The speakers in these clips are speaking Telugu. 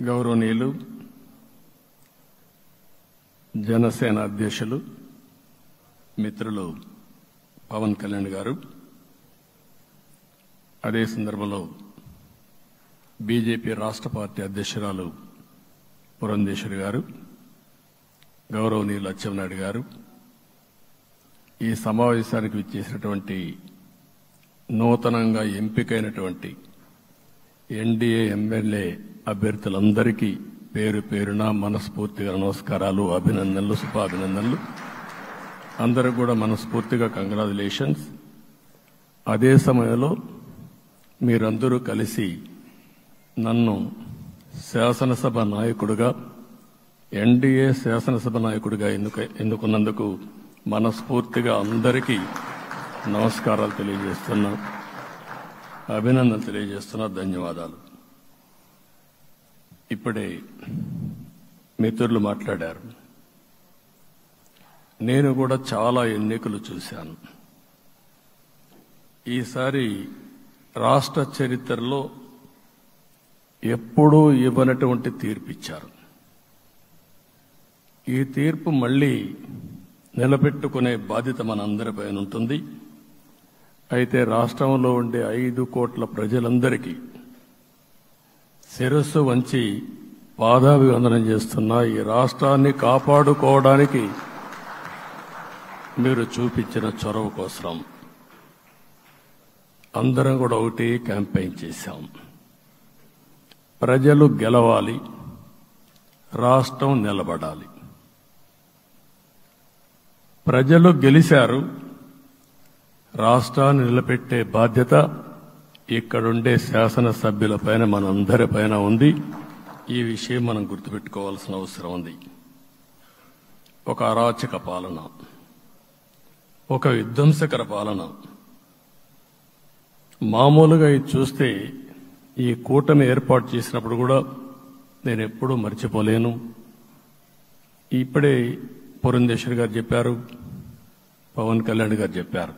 గౌరవనీయులు జనసేన అధ్యక్షులు మిత్రులు పవన్ కళ్యాణ్ గారు, అదే సందర్భంలో బీజేపీ రాష్ట్ర పార్టీ అధ్యక్షురాలు పురంధేశ్వరి గారు, గౌరవనీయులు అచ్చెన్నాయుడు గారు, ఈ సమావేశానికి విచ్చేసినటువంటి నూతనంగా ఎంపికైనటువంటి ఎన్డీఏ ఎమ్మెల్యే అభ్యర్థులందరికీ పేరు పేరున మనస్ఫూర్తిగా నమస్కారాలు, అభినందనలు, శుభాభినందనలు. అందరూ కూడా మనస్ఫూర్తిగా కంగ్రాచులేషన్స్. అదే సమయంలో మీరందరూ కలిసి నన్ను శాసనసభ నాయకుడిగా, ఎన్డీఏ శాసనసభ నాయకుడిగా ఎన్నుకున్నందుకు మనస్ఫూర్తిగా అందరికీ నమస్కారాలు తెలియజేస్తున్నా, అభినందనలు తెలియజేస్తున్నా, ధన్యవాదాలు. ఇప్పుడే మిత్రులు మాట్లాడారు. నేను కూడా చాలా ఎన్నికలు చూశాను. ఈసారి రాష్ట్ర చరిత్రలో ఎప్పుడూ ఇవ్వనటువంటి తీర్పు ఇచ్చారు. ఈ తీర్పు మళ్లీ నిలబెట్టుకునే బాధ్యత మనందరిపైన ఉంటుంది. అయితే రాష్ట్రంలో ఉండే 5 కోట్ల ప్రజలందరికీ శిరస్సు వంచి పాదాభివందనం చేస్తున్నా. ఈ రాష్ట్రాన్ని కాపాడుకోవడానికి మీరు చూపించిన చొరవ కోసం అందరం కూడా ఒకటి క్యాంపెయిన్ చేశాం. ప్రజలు గెలవాలి, రాష్ట్రం నిలబడాలి. ప్రజలు గెలిచారు. రాష్ట్రాన్ని నిలబెట్టే బాధ్యత ఇక్కడుండే శాసనసభ్యులపైన, మనందరిపైన ఉంది. ఈ విషయం మనం గుర్తుపెట్టుకోవాల్సిన అవసరం ఉంది. ఒక అరాచక పాలన, ఒక విధ్వంసకర పాలన. మామూలుగా ఇది చూస్తే ఈ కూటమి ఏర్పాటు చేసినప్పుడు కూడా నేను ఎప్పుడూ మర్చిపోలేను. ఇప్పుడే పురంధేశ్వరి గారు చెప్పారు, పవన్ కళ్యాణ్ గారు చెప్పారు.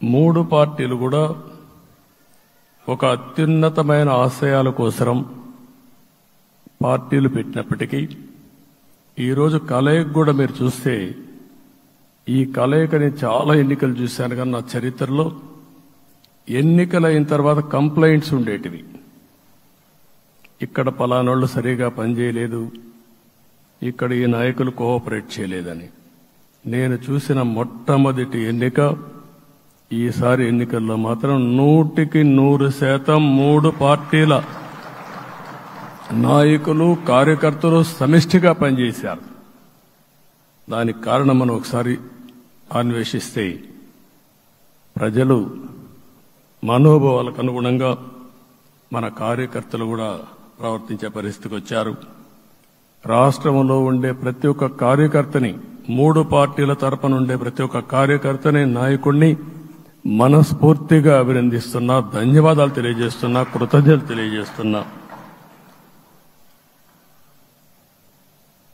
3 పార్టీలు కూడా ఒక అత్యున్నతమైన ఆశయాల కోసం పార్టీలు పెట్టినప్పటికీ ఈరోజు కలయిక కూడా మీరు చూస్తే, ఈ కలయికని చాలా ఎన్నికలు చూశాను కానీ నా చరిత్రలో ఎన్నికలైన తర్వాత కంప్లైంట్స్ ఉండేటివి. ఇక్కడ పలానోళ్లు సరిగా పనిచేయలేదు, ఇక్కడ ఈ నాయకులు కోఆపరేట్ చేయలేదని. నేను చూసిన మొట్టమొదటి ఎన్నిక, ఈసారి ఎన్నికల్లో మాత్రం 100% 3 పార్టీల నాయకులు, కార్యకర్తలు సమిష్టిగా పనిచేశారు. దానికి కారణం మనం ఒకసారి అన్వేషిస్తే, ప్రజలు మనోభావాలకు అనుగుణంగా మన కార్యకర్తలు కూడా ప్రవర్తించే పరిస్థితికి వచ్చారు. రాష్ట్రంలో ఉండే ప్రతి ఒక్క కార్యకర్తని, 3 పార్టీల తరపున ఉండే ప్రతి ఒక్క కార్యకర్తని, నాయకుడిని మనస్ఫూర్తిగా అభినందిస్తున్నా, ధన్యవాదాలు తెలియజేస్తున్నా, కృతజ్ఞతలు తెలియజేస్తున్నా.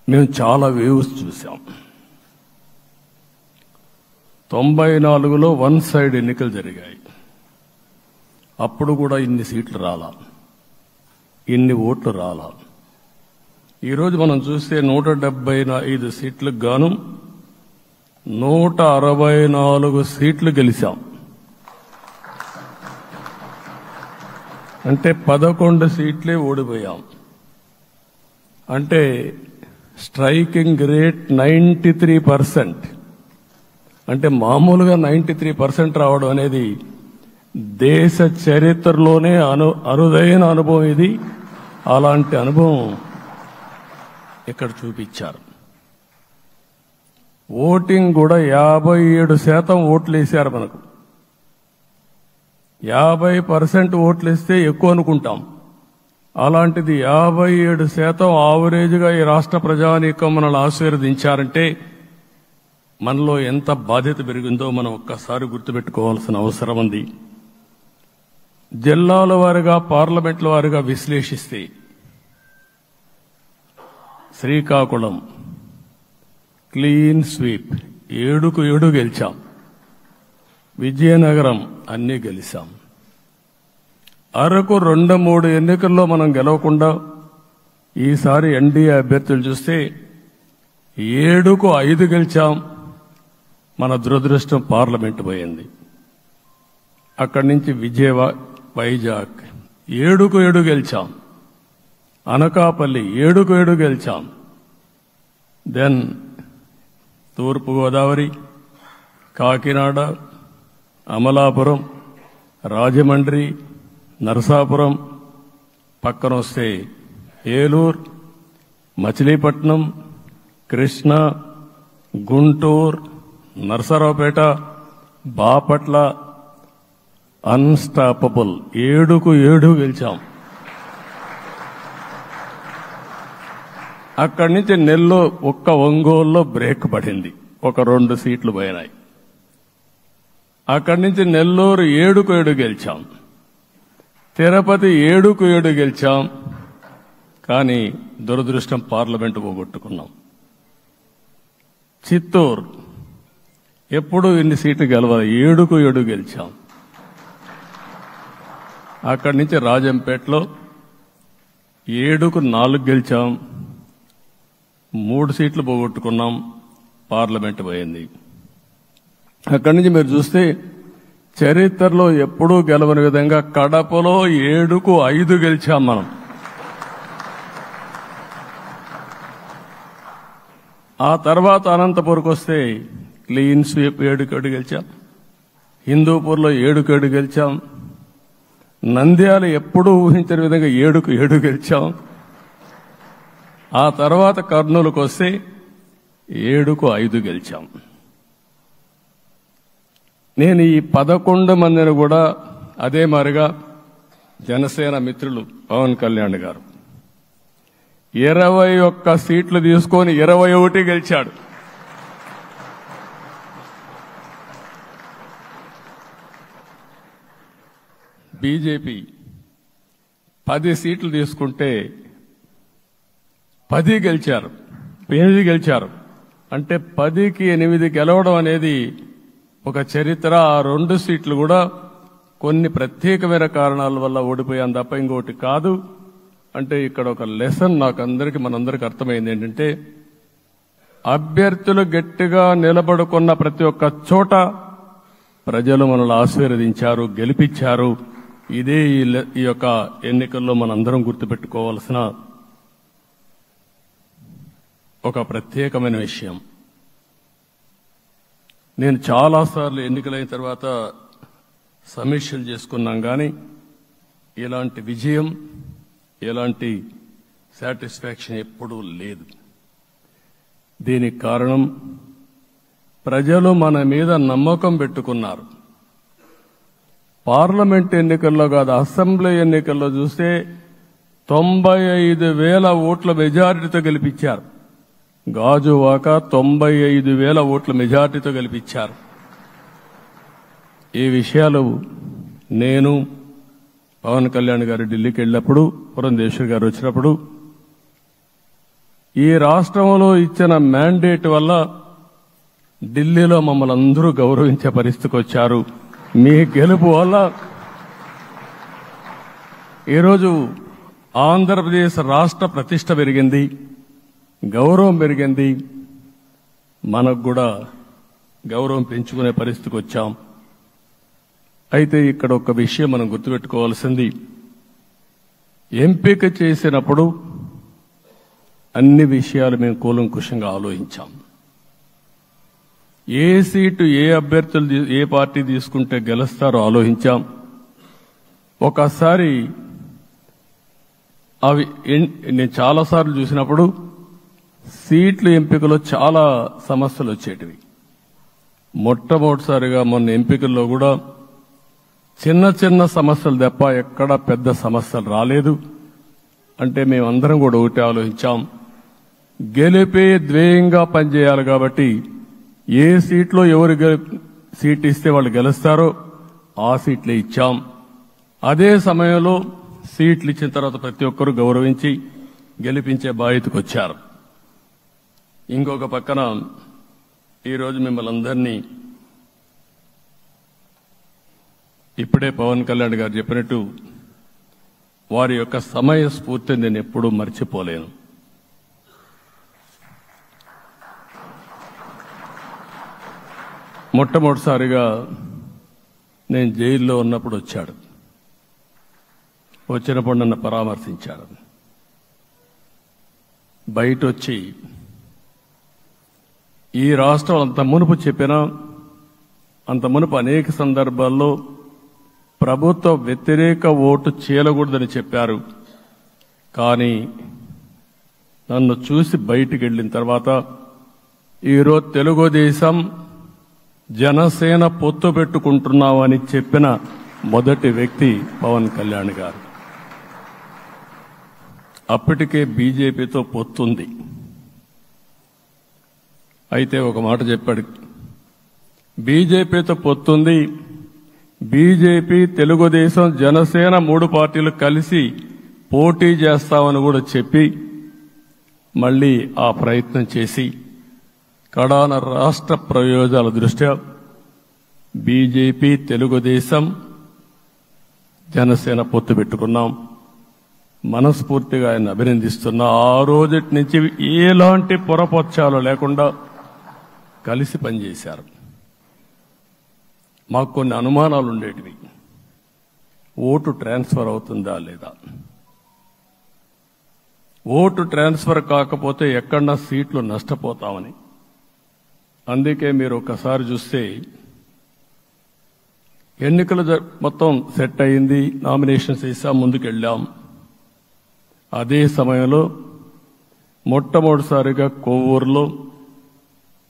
మేము చాలా వేవ్స్ చూశాం. 94లో 1 సైడ్ ఎన్నికలు జరిగాయి. అప్పుడు కూడా ఇన్ని సీట్లు రాలా, ఇన్ని ఓట్లు రాలా. ఈరోజు మనం చూస్తే 175 సీట్లకు గాను 164 సీట్లు గెలిచాం. అంటే 11 సీట్లే ఓడిపోయాం. అంటే స్ట్రైకింగ్ రేట్ 93%. అంటే మామూలుగా 93% రావడం అనేది దేశ చరిత్రలోనే అరుదైన అనుభవం ఇది. అలాంటి అనుభవం ఇక్కడ చూపించారు. ఓటింగ్ కూడా 57% ఓట్లు వేశారు. మనకు 50% ఓట్లు ఇస్తే ఎక్కువ అనుకుంటాం. అలాంటిది 57% ఆవరేజ్గా ఈ రాష్ట్ర ప్రజానీకం మనల్ని ఆశీర్వదించారంటే మనలో ఎంత బాధ్యత పెరిగిందో మనం ఒక్కసారి గుర్తుపెట్టుకోవాల్సిన అవసరం ఉంది. జిల్లాల వారీగా, పార్లమెంట్ల వారీగా విశ్లేషిస్తే శ్రీకాకుళం క్లీన్ స్వీప్ 7కు 7 గెలిచాం. విజయనగరం అన్నీ గెలిచాం. అరకు 2-3 ఎన్నికల్లో మనం గెలవకుండా ఈసారి ఎన్డీఏ అభ్యర్థులు చూస్తే 7కు 5 గెలిచాం. మన దురదృష్టం పార్లమెంట్ పోయింది. అక్కడి నుంచి వైజాగ్ 7కు 7 గెలిచాం. అనకాపల్లి 7కు 7 గెలిచాం. దెన్ తూర్పుగోదావరి, కాకినాడ, అమలాపురం, రాజమండ్రి, నరసాపురం, పక్కన వస్తే ఏలూరు, మచిలీపట్నం, కృష్ణా, గుంటూరు, నరసరావుపేట, బాపట్ల అన్స్టాపబుల్ 7కు 7 గెలిచాం. అక్కడి నుంచి ఒక్క ఒంగోలులో బ్రేక్ పడింది, ఒక 2 సీట్లు పోయినాయి. అక్కడి నుంచి నెల్లూరు 7కు 7 గెలిచాం. తిరుపతి 7కు 7 గెలిచాం. కానీ దురదృష్టం పార్లమెంటు పోగొట్టుకున్నాం. చిత్తూరు ఎప్పుడు ఇన్ని సీట్లు గెలవాలి, 7కు 7 గెలిచాం. అక్కడి నుంచి రాజంపేటలో 7కు 4 గెలిచాం. 3 సీట్లు పోగొట్టుకున్నాం, పార్లమెంటు పోయింది. అక్కడి నుంచి మీరు చూస్తే చరిత్రలో ఎప్పుడూ గెలవని విధంగా కడపలో 7కు 5 గెలిచాం మనం. ఆ తర్వాత అనంతపురంకి వస్తే క్లీన్ స్వీప్ 7కు 7 గెలిచాం. హిందూపూర్లో 7కు 7 గెలిచాం. నంద్యాల ఎప్పుడూ ఊహించని విధంగా 7కు 7 గెలిచాం. ఆ తర్వాత కర్నూలుకు వస్తే 7కు 5 గెలిచాం. నేను ఈ 11 మందిని కూడా అదే మారిగా జనసేన మిత్రులు పవన్ కళ్యాణ్ గారు 21 సీట్లు తీసుకొని 21 గెలిచాడు. బీజేపీ 10 సీట్లు తీసుకుంటే 10 గెలిచారు, 8 గెలిచారు. అంటే 10కి 8 గెలవడం అనేది ఒక చరిత్ర. ఆ 2 సీట్లు కూడా కొన్ని ప్రత్యేకమైన కారణాల వల్ల ఓడిపోయాం తప్ప ఇంకోటి కాదు. అంటే ఇక్కడ ఒక లెసన్ మనందరికీ అర్థమైంది ఏంటంటే, అభ్యర్థులు గట్టిగా నిలబడుకున్న ప్రతి ఒక్క చోట ప్రజలు మనల్ని ఆశీర్వదించారు, గెలిపించారు. ఇదే ఈ యొక్క ఎన్నికల్లో మనందరం గుర్తుపెట్టుకోవాల్సిన ఒక ప్రత్యేకమైన విషయం. నేను చాలాసార్లు ఎన్నికలైన తర్వాత సమీక్షలు చేసుకున్నాం, కానీ ఇలాంటి విజయం, ఎలాంటి సాటిస్ఫాక్షన్ ఎప్పుడూ లేదు. దీనికి కారణం ప్రజలు మన మీద నమ్మకం పెట్టుకున్నారు. పార్లమెంట్ ఎన్నికల్లో కాదు, అసెంబ్లీ ఎన్నికల్లో చూస్తే 95,000 ఓట్ల మెజారిటీతో గెలిపించారు. గాజువాక 95,000 ఓట్ల మెజారిటీతో గెలిపించారు. ఈ విషయాలు నేను పవన్ కళ్యాణ్ గారు ఢిల్లీకి వెళ్ళినప్పుడు, పురంధేశ్వరి గారు వచ్చినప్పుడు, ఈ రాష్ట్రంలో ఇచ్చిన మ్యాండేట్ వల్ల ఢిల్లీలో మమ్మల్ని అందరూ గౌరవించే పరిస్థితికి వచ్చారు. మీ గెలుపు వల్ల ఈరోజు ఆంధ్రప్రదేశ్ రాష్ట్ర ప్రతిష్ట పెరిగింది, గౌరవం పెరిగింది. మనకు కూడా గౌరవం పెంచుకునే పరిస్థితికి వచ్చాం. అయితే ఇక్కడ ఒక విషయం మనం గుర్తుపెట్టుకోవాల్సింది, ఎంపిక చేసినప్పుడు అన్ని విషయాలు మేము కూలంకుషంగా ఆలోచించాం. ఏ సీటు ఏ అభ్యర్థులు ఏ పార్టీ తీసుకుంటే గెలుస్తారో ఆలోచించాం. ఒకసారి నేను చాలాసార్లు చూసినప్పుడు సీట్ల ఎంపికలో చాలా సమస్యలు వచ్చేటివి. మొట్టమొదటిసారిగా మొన్న ఎంపికల్లో కూడా చిన్న చిన్న సమస్యలు తప్ప ఎక్కడ పెద్ద సమస్యలు రాలేదు. అంటే మేమందరం కూడా ఒకటి ఆలోచించాం, గెలిపే ధ్యేయంగా పనిచేయాలి. కాబట్టి ఏ సీట్లో ఎవరు సీట్ ఇస్తే వాళ్ళు గెలుస్తారో ఆ సీట్లే ఇచ్చాం. అదే సమయంలో సీట్లు ఇచ్చిన తర్వాత ప్రతి ఒక్కరూ గౌరవించి గెలిపించే బాధ్యతకు వచ్చారు. ఇంకొక పక్కన ఈరోజు మిమ్మల్ని అందరినీ ఇప్పుడే పవన్ కళ్యాణ్ గారు చెప్పినట్టు వారి యొక్క సమయ స్ఫూర్తిని నేను ఎప్పుడూ మర్చిపోలేను. మొట్టమొదటిసారిగా నేను జైల్లో ఉన్నప్పుడు వచ్చాడు. వచ్చినప్పుడు నన్ను పరామర్శించాడు. బయట వచ్చి ఈ రాష్ట్రం అంత మునుపు చెప్పినా, అంత మునుపు అనేక సందర్భాల్లో ప్రభుత్వ వ్యతిరేక ఓటు చీలకూడదని చెప్పారు. కానీ నన్ను చూసి బయటికి వెళ్ళిన తర్వాత ఈరోజు తెలుగుదేశం జనసేన పొత్తు పెట్టుకుంటున్నామని చెప్పిన మొదటి వ్యక్తి పవన్ కళ్యాణ్ గారు. అప్పటికే బీజేపీతో పొత్తుంది. అయితే ఒక మాట చెప్పాడు, బీజేపీతో పొత్తుంది, బీజేపీ, తెలుగుదేశం, జనసేన 3 పార్టీలు కలిసి పోటీ చేస్తామని కూడా చెప్పి మళ్లీ ఆ ప్రయత్నం చేసి కడాన రాష్ట్ర ప్రయోజనాల దృష్ట్యా బీజేపీ, తెలుగుదేశం, జనసేన పొత్తు పెట్టుకున్నాం. మనస్ఫూర్తిగా ఆయన అభినందిస్తున్నా. ఆ రోజటి నుంచి ఎలాంటి పొరపక్షాలు లేకుండా కలిసి పనిచేశారు. మాకు కొన్ని అనుమానాలు ఉండేటివి. ఓటు ట్రాన్స్ఫర్ అవుతుందా లేదా, ఓటు ట్రాన్స్ఫర్ కాకపోతే ఎక్కడన్నా సీట్లు నష్టపోతామని. అందుకే మీరు ఒకసారి చూస్తే ఎన్నికలు మొత్తం సెట్ అయింది, నామినేషన్స్ వేసాం, ముందుకెళ్ళాం. అదే సమయంలో మొట్టమొదటిసారిగా కొవ్వూరులో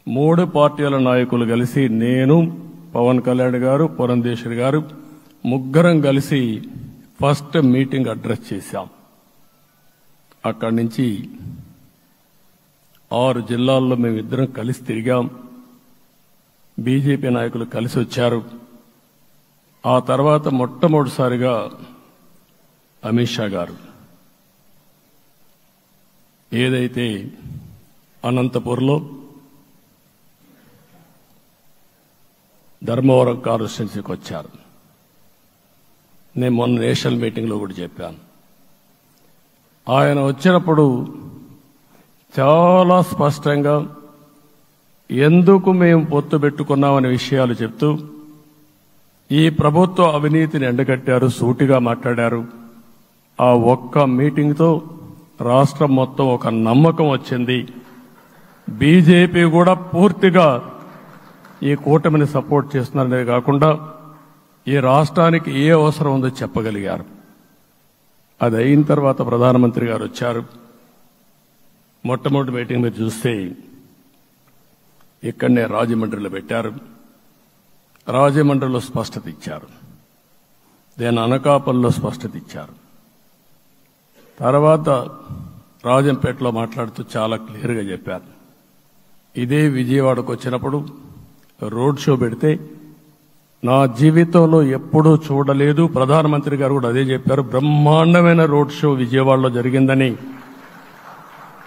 3 పార్టీల నాయకులు కలిసి, నేను, పవన్ కళ్యాణ్ గారు, పురంధేశ్వరి గారు, ముగ్గురం కలిసి ఫస్ట్ మీటింగ్ అడ్రస్ చేశాం. అక్కడి నుంచి 6 జిల్లాల్లో మేమిద్దరం కలిసి తిరిగాం. బీజేపీ నాయకులు కలిసి వచ్చారు. ఆ తర్వాత మొట్టమొదటిసారిగా అమిత్ షా గారు ఏదైతే అనంతపూర్లో ధర్మవరం కాన్స్టిట్యున్సీకి వచ్చారు. నేను మొన్న నేషనల్ మీటింగ్లో కూడా చెప్పాను. ఆయన వచ్చినప్పుడు చాలా స్పష్టంగా ఎందుకు మేము పొత్తు పెట్టుకున్నామనే విషయాలు చెప్తూ ఈ ప్రభుత్వ అవినీతిని ఎండగట్టారు, సూటిగా మాట్లాడారు. ఆ ఒక్క మీటింగ్తో రాష్ట్రం మొత్తం ఒక నమ్మకం వచ్చింది. బీజేపీ కూడా పూర్తిగా ఈ కూటమిని సపోర్ట్ చేస్తున్నారనే కాకుండా ఈ రాష్ట్రానికి ఏ అవసరం ఉందో చెప్పగలిగారు. అది అయిన తర్వాత ప్రధానమంత్రి గారు వచ్చారు. మొట్టమొదటి మీటింగ్ మీరు చూస్తే ఇక్కడనే రాజమండ్రిలో పెట్టారు. రాజమండ్రిలో స్పష్టత ఇచ్చారు. దేని అనకాపల్లిలో స్పష్టత ఇచ్చారు. తర్వాత రాజంపేటలో మాట్లాడుతూ చాలా క్లియర్గా చెప్పారు. ఇదే విజయవాడకు వచ్చినప్పుడు రోడ్ షో పెడితే నా జీవితంలో ఎప్పుడూ చూడలేదు, ప్రధానమంత్రి గారు కూడా అదే చెప్పారు, బ్రహ్మాండమైన రోడ్ షో విజయవాడలో జరిగిందని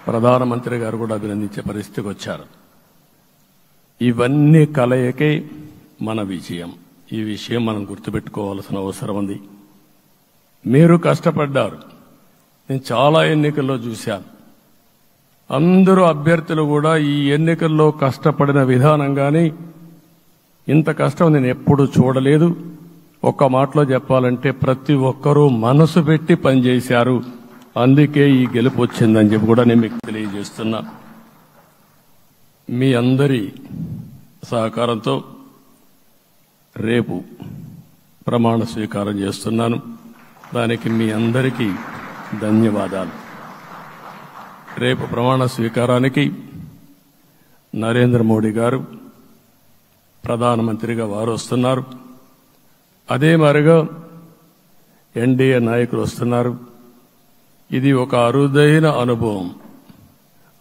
ప్రధానమంత్రి గారు కూడా అభినందించే పరిస్థితికి వచ్చారు. ఇవన్నీ కలయికే మన విజయం. ఈ విషయం మనం గుర్తుపెట్టుకోవాల్సిన అవసరం ఉంది. మీరు కష్టపడ్డారు. నేను చాలా ఎన్నికల్లో చూశాను. అందరూ అభ్యర్థులు కూడా ఈ ఎన్నికల్లో కష్టపడిన విధానం కానీ ఇంత కష్టం నేను ఎప్పుడూ చూడలేదు. ఒక్క మాటలో చెప్పాలంటే ప్రతి ఒక్కరూ మనసు పెట్టి పనిచేశారు. అందుకే ఈ గెలుపు వచ్చిందని చెప్పి కూడా నేను మీకు తెలియజేస్తున్నా. మీ అందరి సహకారంతో రేపు ప్రమాణ స్వీకారం చేస్తున్నాను. దానికి మీ అందరికీ ధన్యవాదాలు. రేపు ప్రమాణ స్వీకారానికి నరేంద్ర మోడీ గారు ప్రధానమంత్రిగా వారు వస్తున్నారు. అదే మరిగా ఎన్డీఏ నాయకులు వస్తున్నారు. ఇది ఒక అరుదైన అనుభవం.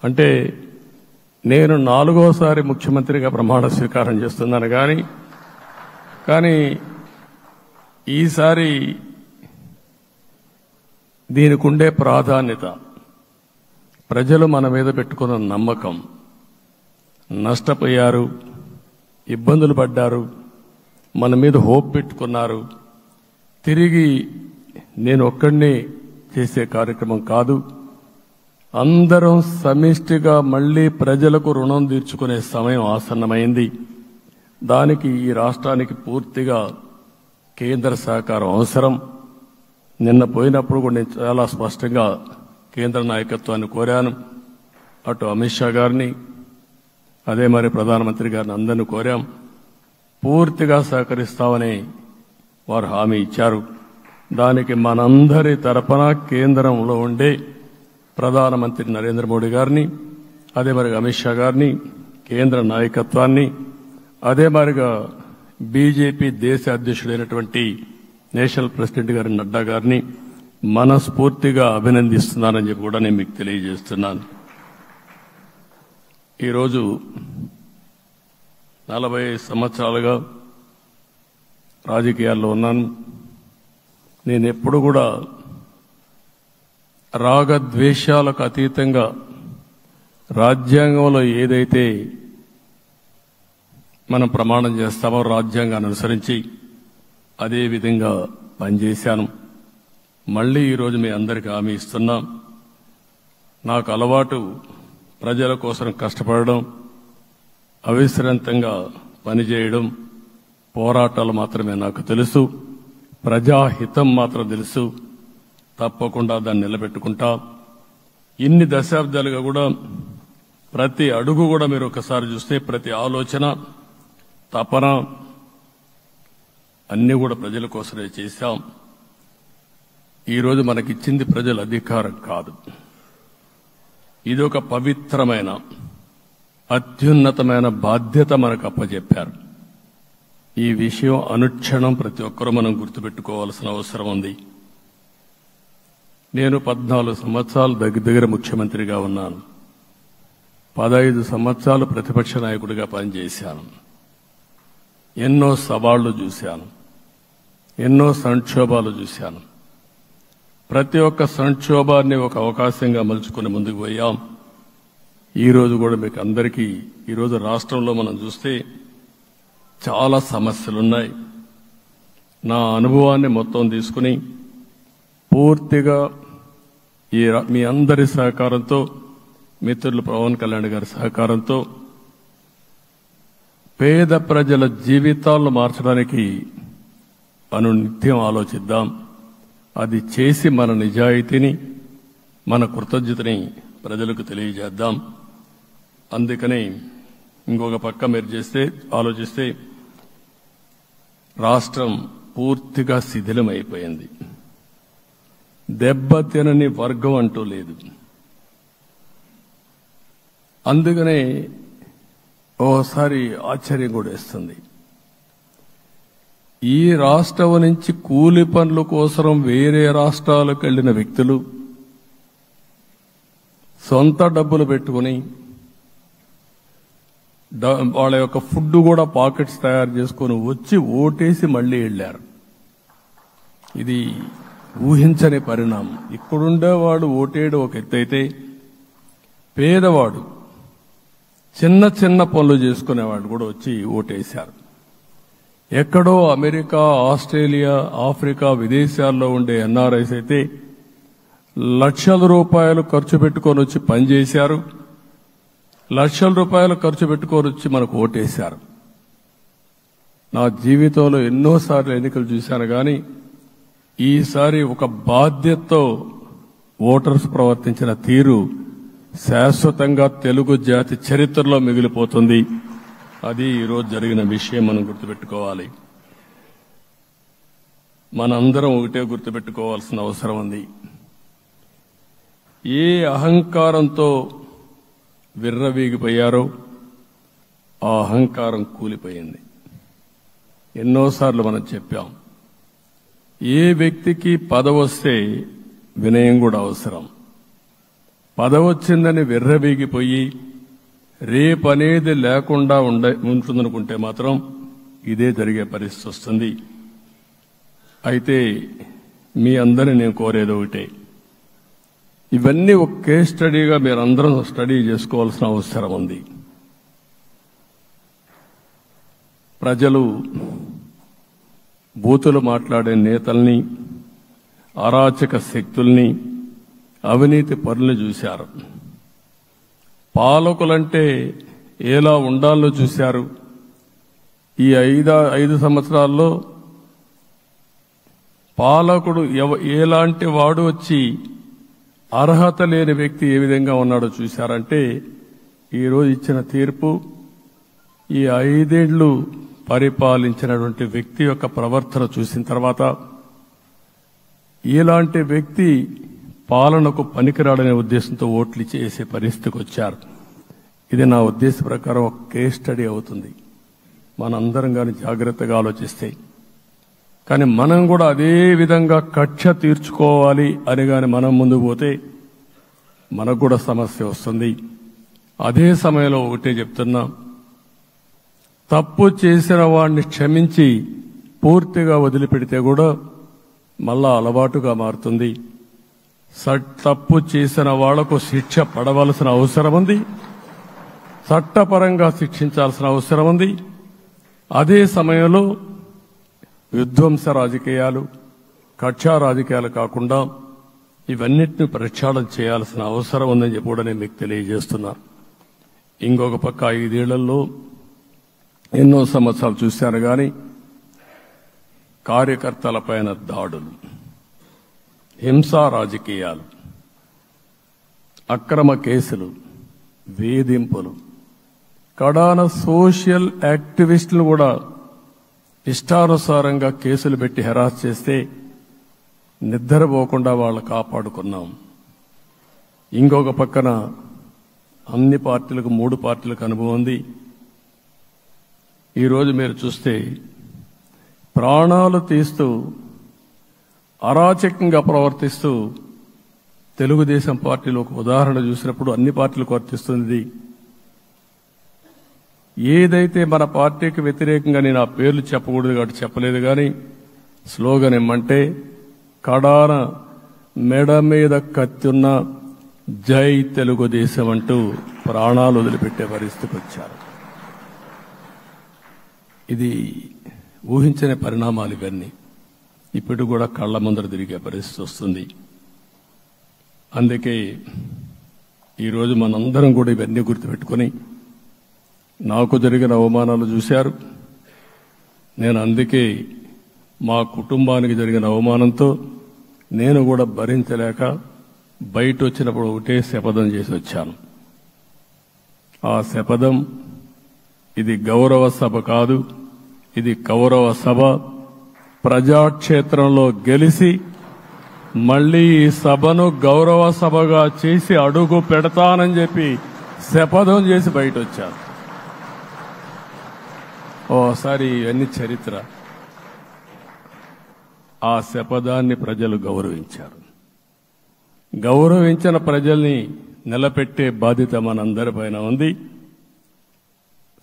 అంటే నేను 4వసారి ముఖ్యమంత్రిగా ప్రమాణ స్వీకారం చేస్తున్నాను కానీ ఈసారి దీనికి ఉండే ప్రాధాన్యత, ప్రజలు మన మీద పెట్టుకున్న నమ్మకం, నష్టపోయారు, ఇబ్బందులు పడ్డారు, మన మీద హోప్ పెట్టుకున్నారు, తిరిగి నేను ఒక్కడినే చేసే కార్యక్రమం కాదు. అందరం సమిష్టిగా మళ్లీ ప్రజలకు రుణం తీర్చుకునే సమయం ఆసన్నమైంది. దానికి ఈ రాష్ట్రానికి పూర్తిగా కేంద్ర సహకారం అవసరం. నిన్న పోయినప్పుడు కూడా నేను చాలా స్పష్టంగా కేంద్ర నాయకత్వాన్ని కోరాను. అటు అమిత్ షా గారిని, అదే మరి ప్రధానమంత్రి గారిని అందరినీ కోరాం. పూర్తిగా సహకరిస్తామని వారు హామీ ఇచ్చారు. దానికి మనందరి తరపున కేంద్రంలో ఉండే ప్రధానమంత్రి నరేంద్ర మోడీ గారిని, అదే మరి అమిత్ షా గారిని, కేంద్ర నాయకత్వాన్ని, అదే మరిగా బీజేపీ దేశ అధ్యక్షుడైనటువంటి నేషనల్ ప్రెసిడెంట్ గారి నడ్డా గారిని మనస్ఫూర్తిగా అభినందిస్తున్నానని చెప్పి కూడా నేను మీకు తెలియజేస్తున్నాను. ఈరోజు 45 సంవత్సరాలుగా రాజకీయాల్లో ఉన్నాను. నేను ఎప్పుడు కూడా రాగద్వేషాలకు అతీతంగా రాజ్యాంగంలో ఏదైతే మనం ప్రమాణం చేస్తామో రాజ్యాంగాన్ని అనుసరించి అదే విధంగా పనిచేశాను. మళ్లీ ఈరోజు మీ అందరికీ హామీ ఇస్తున్నాం. నాకు అలవాటు ప్రజల కోసం కష్టపడడం, అవిశ్రాంతంగా పనిచేయడం, పోరాటాలు మాత్రమే నాకు తెలుసు. ప్రజాహితం మాత్రం తెలుసు. తప్పకుండా దాన్ని నిలబెట్టుకుంటా. ఇన్ని దశాబ్దాలుగా కూడా ప్రతి అడుగు కూడా మీరు ఒకసారి చూస్తే ప్రతి ఆలోచన, తపన అన్ని కూడా ప్రజల కోసమే చేశాం. ఈరోజు మనకిచ్చింది ప్రజల అధికారం కాదు. ఇది ఒక పవిత్రమైన అత్యున్నతమైన బాధ్యత మనకు అప్పచెప్పారు. ఈ విషయం అనుక్షణం ప్రతి ఒక్కరూ మనం గుర్తుపెట్టుకోవాల్సిన అవసరం ఉంది. నేను 14 సంవత్సరాలు దగ్గర ముఖ్యమంత్రిగా ఉన్నాను. 15 సంవత్సరాలు ప్రతిపక్ష నాయకుడిగా పనిచేశాను. ఎన్నో సవాళ్లు చూశాను, ఎన్నో సంక్షోభాలు చూశాను. ప్రతి ఒక్క సంక్షోభాన్ని ఒక అవకాశంగా మలుచుకుని ముందుకు పోయాం. ఈరోజు కూడా మీకు అందరికీ ఈరోజు రాష్ట్రంలో మనం చూస్తే చాలా సమస్యలున్నాయి. నా అనుభవాన్ని మొత్తం తీసుకుని పూర్తిగా మీ అందరి సహకారంతో, మిత్రులు పవన్ కళ్యాణ్ గారి సహకారంతో పేద ప్రజల జీవితాలను మార్చడానికి అనునిత్యం ఆలోచిద్దాం. అది చేసి మన నిజాయితీని, మన కృతజ్ఞతని ప్రజలకు తెలియజేద్దాం. అందుకని ఇంకొక పక్క మీరు ఆలోచిస్తే రాష్ట్రం పూర్తిగా శిథిలమైపోయింది. దెబ్బతినని వర్గం అంటూ లేదు. అందుకనే ఓసారి ఆశ్చర్యం కూడా వేస్తుంది. ఈ రాష్ట్రం నుంచి కూలి పనుల కోసం వేరే రాష్ట్రాలకు వెళ్లిన వ్యక్తులు సొంత డబ్బులు పెట్టుకుని వాళ్ళ యొక్క ఫుడ్ కూడా పాకెట్స్ తయారు చేసుకుని వచ్చి ఓటేసి మళ్లీ వెళ్లారు. ఇది ఊహించని పరిణామం. ఇక్కడుండేవాడు ఓటేయడం ఒక ఎత్తైతే, పేదవాడు చిన్న చిన్న పనులు చేసుకునేవాడు కూడా వచ్చి ఓటేశారు. ఎక్కడో అమెరికా, ఆస్ట్రేలియా, ఆఫ్రికా, విదేశాల్లో ఉండే ఎన్ఆర్ఐస్ అయితే లక్షల రూపాయలు ఖర్చు పెట్టుకొని వచ్చి పనిచేశారు. లక్షల రూపాయలు ఖర్చు పెట్టుకొని వచ్చి మనకు ఓటేశారు. నా జీవితంలో ఎన్నోసార్లు ఎన్నికలు చూశాను, కానీ ఈసారి ఒక బాధ్యతతో ఓటర్స్ ప్రవర్తించిన తీరు శాశ్వతంగా తెలుగు జాతి చరిత్రలో మిగిలిపోతుంది. అది ఈరోజు జరిగిన విషయం మనం గుర్తుపెట్టుకోవాలి. మనందరం ఒకటే గుర్తుపెట్టుకోవాల్సిన అవసరం ఉంది. ఏ అహంకారంతో విర్రవీగిపోయారో ఆ అహంకారం కూలిపోయింది. ఎన్నోసార్లు మనం చెప్పాం, ఏ వ్యక్తికి పదవొస్తే వినయం కూడా అవసరం. పదవొచ్చిందని విర్రవీగిపోయి రేపనేది లేకుండా ఉంటుందనుకుంటే మాత్రం ఇదే జరిగే పరిస్థితి వస్తుంది. అయితే మీ అందరినీ నేను కోరేది ఒకటే, ఇవన్నీ ఒక కేస్ స్టడీగా మీరందరం స్టడీ చేసుకోవాల్సిన అవసరం ఉంది. ప్రజలు బూతులు మాట్లాడే నేతల్ని, అరాచక శక్తుల్ని, అవినీతి పరుల్ని చూశారు. పాలకులంటే ఎలా ఉండాలో చూశారు. ఈ 5 సంవత్సరాల్లో పాలకుడు ఎలాంటి వాడు వచ్చి అర్హత లేని వ్యక్తి ఏ విధంగా ఉన్నాడో చూశారంటే, ఈరోజు ఇచ్చిన తీర్పు ఈ 5 ఏళ్లు పరిపాలించినటువంటి వ్యక్తి యొక్క ప్రవర్తన చూసిన తర్వాత ఇలాంటి వ్యక్తి పాలనకు పనికిరాడనే ఉద్దేశంతో ఓట్లు చేసే పరిస్థితికి వచ్చారు. ఇది నా ఉద్దేశ ప్రకారం ఒక కేస్ స్టడీ అవుతుంది, మనందరం కానీ జాగ్రత్తగా ఆలోచిస్తే. కానీ మనం కూడా అదే విధంగా కక్ష తీర్చుకోవాలి అని కానీ మనం ముందుకు పోతే మనకు కూడా సమస్య వస్తుంది. అదే సమయంలో ఒకటే చెప్తున్నా, తప్పు చేసిన వాడిని క్షమించి పూర్తిగా వదిలిపెడితే కూడా మళ్ళా అలవాటుగా మారుతుంది. తప్పు చేసిన వాళ్లకు శిక్ష పడవలసిన అవసరం ఉంది, చట్టపరంగా శిక్షించాల్సిన అవసరం ఉంది. అదే సమయంలో విధ్వంస రాజకీయాలు, కక్షా రాజకీయాలు కాకుండా ఇవన్నిటిని ప్రక్షాళన చేయాల్సిన అవసరం ఉందని చెప్పి కూడా నేను మీకు తెలియజేస్తున్నా. ఇంకొక పక్క 5 ఏళ్లలో ఎన్నో సంవత్సరాలు చూశాను కానీ కార్యకర్తలపైన దాడులు, హింసా రాజకీయాలు, అక్రమ కేసులు, వేధింపులు, కడాన సోషల్ యాక్టివిస్టులు కూడా ఇష్టానుసారంగా కేసులు పెట్టి హెరాస్ చేస్తే నిద్రపోకుండా వాళ్ళు కాపాడుకున్నాం. ఇంకొక పక్కన అన్ని పార్టీలకు 3 పార్టీలకు అనుభవం ఉంది. ఈరోజు మీరు చూస్తే ప్రాణాలు తీస్తూ అరాచకంగా ప్రవర్తిస్తూ తెలుగుదేశం పార్టీలో ఒక ఉదాహరణ చూసినప్పుడు అన్ని పార్టీలకు వర్తిస్తుంది. ఏదైతే మన పార్టీకి వ్యతిరేకంగా నేను ఆ పేర్లు చెప్పకూడదు కాబట్టి చెప్పలేదు, కానీ స్లోగన్ ఏమంటే కడాన మెడ మీద కత్తున్న జై తెలుగుదేశం అంటూ ప్రాణాలు వదిలిపెట్టే పరిస్థితికి వచ్చారు. ఇది ఊహించని పరిణామాలు. ఇవన్నీ ఇప్పుడు కూడా కళ్ల ముందర తిరిగే పరిస్థితి వస్తుంది. అందుకే ఈరోజు మనందరం కూడా ఇవన్నీ గుర్తుపెట్టుకుని, నాకు జరిగిన అవమానాలు చూశారు. నేను అందుకే మా కుటుంబానికి జరిగిన అవమానంతో నేను కూడా భరించలేక బయట వచ్చినప్పుడు ఒకటే శపథం చేసి వచ్చాను. ఆ శపథం, ఇది గౌరవ సభ కాదు, ఇది కౌరవ సభ. ప్రజాక్షేత్రంలో గెలిచి మళ్లీ ఈ సభను గౌరవ సభగా చేసి అడుగు పెడతానని చెప్పి శపథం చేసి బయట వచ్చాను. ఓసారి ఇవన్నీ చరిత్ర. ఆ శపథాన్ని ప్రజలు గౌరవించారు. గౌరవించిన ప్రజల్ని నిలబెట్టే బాధ్యత మనందరిపైన ఉంది.